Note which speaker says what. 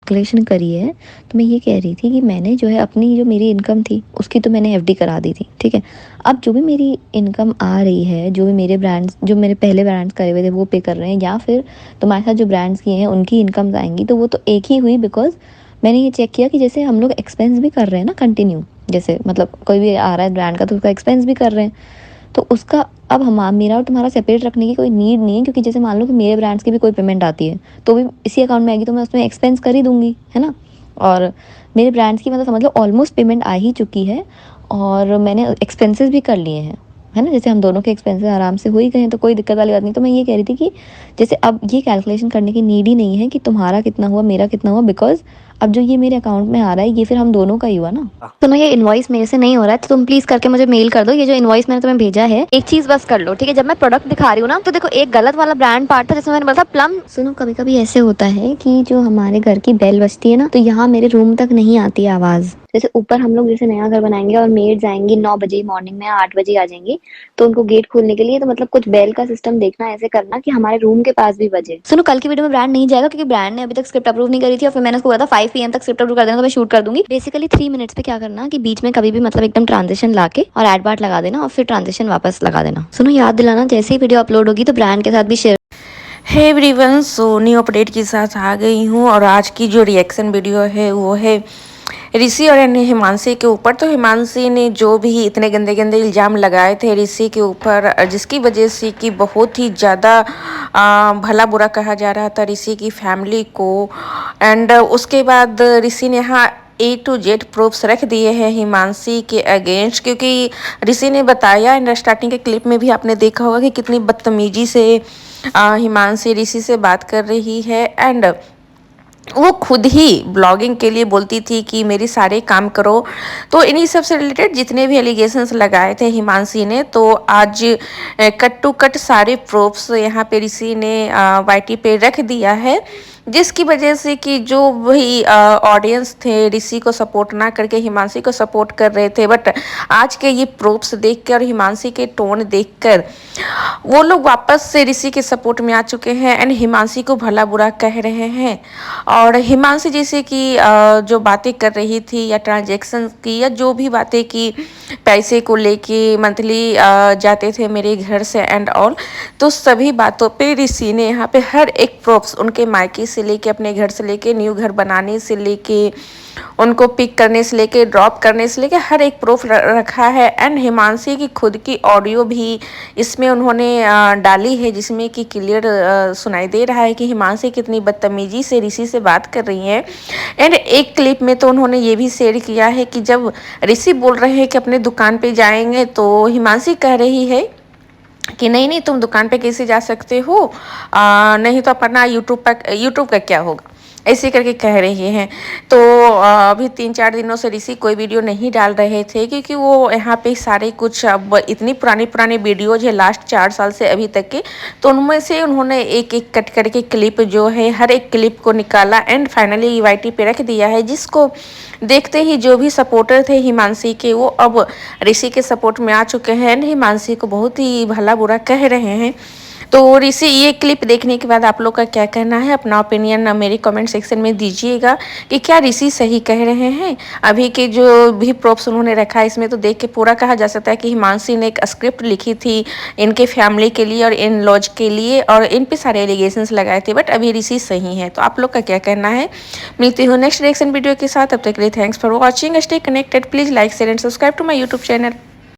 Speaker 1: Calculation करी है, तो मैं ये कह रही थी कि मैंने जो है अपनी जो मेरी इनकम थी उसकी तो मैंने एफडी करा दी थी, ठीक है। अब जो भी मेरी इनकम आ रही है, जो भी मेरे ब्रांड्स, जो मेरे पहले ब्रांड्स करे हुए थे वो पे कर रहे हैं, या फिर तुम्हारे साथ जो ब्रांड्स किए हैं उनकी इनकम्स आएंगी, तो वो तो एक ही हुई। बिकॉज मैंने ये चेक किया कि जैसे हम लोग एक्सपेंस भी कर रहे हैं ना कंटिन्यू, जैसे मतलब कोई भी आ रहा है ब्रांड का तो उसका एक्सपेंस भी कर रहे हैं, तो उसका अब हम मेरा और तुम्हारा सेपरेट रखने की कोई नीड नहीं है। क्योंकि जैसे मान लो कि मेरे ब्रांड्स की भी कोई पेमेंट आती है तो भी इसी अकाउंट में आएगी, तो मैं उसमें एक्सपेंस कर ही दूंगी, है ना। और मेरे ब्रांड्स की मतलब समझ लो ऑलमोस्ट पेमेंट आ ही चुकी है, और मैंने एक्सपेंसेस भी कर लिए हैं, है ना। जैसे हम दोनों के एक्सपेंसेस आराम से हो ही गए हैं, तो कोई दिक्कत वाली बात नहीं। तो मैं ये कह रही थी कि जैसे अब ये कैलकुलेशन करने की नीड ही नहीं है कि तुम्हारा कितना हुआ मेरा कितना हुआ, बिकॉज अब जो ये मेरे अकाउंट में आ रहा है ये फिर हम दोनों का ही हुआ ना। सुनो, ये इनवॉइस मेरे से नहीं हो रहा है, तो तुम प्लीज करके मुझे मेल कर दो। ये जो इनवॉइस मैंने तुम्हें भेजा है, एक चीज बस कर लो, ठीक है। जब मैं प्रोडक्ट दिखा रही हूँ ना, तो देखो एक गलत वाला ब्रांड पार्ट था जिसमें मैंने बोला था प्लम। सुनो, कभी कभी ऐसे होता है कि जो हमारे घर की बेल बजती है ना, तो यहाँ मेरे रूम तक नहीं आती है आवाज। जैसे ऊपर हम लोग जैसे नया घर बनाएंगे और मेड्स आएंगी 9 बजे मॉर्निंग में, 8 बजे आ जाएंगी, तो उनको गेट खोलने के लिए तो मतलब कुछ बेल का सिस्टम देखना, ऐसे करना कि हमारे रूम के पास भी बजे। सुनो, कल की वीडियो में ब्रांड नहीं जाएगा क्योंकि ब्रांड ने अभी तक स्क्रिप्ट अप्रूव नहीं करी थी, और फिर मैंने उसको बोला था 5 PM तक स्क्रिप्ट अप्रूव कर देना, तो मैं शूट कर दूंगी। बेसिकली 3 मिनट्स पे क्या करना कि बीच में कभी भी मतलब एकदम ट्रांजिशन लाके और एड बार्ट लगा देना, और फिर ट्रांजिशन वापस लगा देना। सुनो, याद दिलाना जैसे ही वीडियो अपलोड होगी तो ब्रांड के साथ भी share.
Speaker 2: Hey everyone, so new update के साथ आ गई हूँ। और आज की जो रिएक्शन वीडियो है वो है ऋषि और हिमांशी के ऊपर। तो हिमांशी ने जो भी इतने गंदे गंदे इल्ज़ाम लगाए थे ऋषि के ऊपर, जिसकी वजह से कि बहुत ही ज़्यादा भला बुरा कहा जा रहा था ऋषि की फैमिली को। एंड उसके बाद ऋषि ने यहाँ A to Z प्रूफ्स रख दिए हैं हिमांशी के अगेंस्ट, क्योंकि ऋषि ने बताया एंड स्टार्टिंग के क्लिप में भी आपने देखा होगा कि कितनी बदतमीजी से हिमांशी ऋषि से बात कर रही है। एंड वो खुद ही ब्लॉगिंग के लिए बोलती थी कि मेरी सारे काम करो। तो इन्हीं सब से रिलेटेड जितने भी एलिगेशंस लगाए थे हिमांशी ने, तो आज कट टू कट सारे प्रूफ्स यहाँ पे ऋषि ने वाईटी पे रख दिया है, जिसकी वजह से कि जो वही ऑडियंस थे ऋषि को सपोर्ट ना करके हिमांशी को सपोर्ट कर रहे थे, बट आज के ये प्रूफ्स देख कर और हिमांशी के टोन देखकर वो लोग वापस से ऋषि के सपोर्ट में आ चुके हैं एंड हिमांशी को भला बुरा कह रहे हैं। और हिमांशी जैसे कि जो बातें कर रही थी या ट्रांजैक्शन की या जो भी बातें की पैसे को लेके मंथली जाते थे मेरे घर से एंड ऑल, तो सभी बातों पे ऋषि ने यहाँ पे हर एक प्रूफ्स उनके मायके से लेके अपने घर से लेके न्यू घर बनाने से लेके उनको पिक करने से लेके ड्रॉप करने से लेके हर एक प्रूफ रखा है। एंड हिमांशी की खुद की ऑडियो भी इसमें उन्होंने डाली है, जिसमें कि क्लियर सुनाई दे रहा है कि हिमांशी कितनी बदतमीजी से ऋषि से बात कर रही है। एंड एक क्लिप में तो उन्होंने ये भी शेयर किया है कि जब ऋषि बोल रहे हैं कि अपने दुकान पे जाएंगे, तो हिमांशी कह रही है कि नहीं नहीं तुम दुकान पे कैसे जा सकते हो, नहीं तो अपना यूट्यूब का क्या होगा, ऐसे करके कह रहे हैं। तो अभी 3-4 दिनों से ऋषि कोई वीडियो नहीं डाल रहे थे, क्योंकि वो यहाँ पे सारे कुछ अब इतनी पुरानी पुरानी वीडियोज है लास्ट 4 साल से अभी तक के, तो उनमें से उन्होंने एक एक कट करके क्लिप जो है हर एक क्लिप को निकाला एंड फाइनली वाईटी पे रख दिया है, जिसको देखते ही जो भी सपोर्टर थे हिमांशी के वो अब ऋषि के सपोर्ट में आ चुके हैं एंड हिमांशी को बहुत ही भला बुरा कह रहे हैं। तो ऋषि, ये क्लिप देखने के बाद आप लोग का क्या कहना है, अपना ओपिनियन मेरे कमेंट सेक्शन में दीजिएगा कि क्या ऋषि सही कह रहे हैं। अभी के जो भी प्रूफ्स उन्होंने रखा है इसमें तो देख के पूरा कहा जा सकता है कि हिमांशी ने एक स्क्रिप्ट लिखी थी इनके फैमिली के लिए और इन लॉज के लिए और इन पे सारे एलिगेशंस लगाए थे, बट अभी ऋषि सही है। तो आप लोग का क्या कहना है। मिलती हूँ नेक्स्ट रिएक्शन वीडियो के साथ, तब तक के लिए thanks for watching, stay connected, please like share and subscribe to my YouTube channel.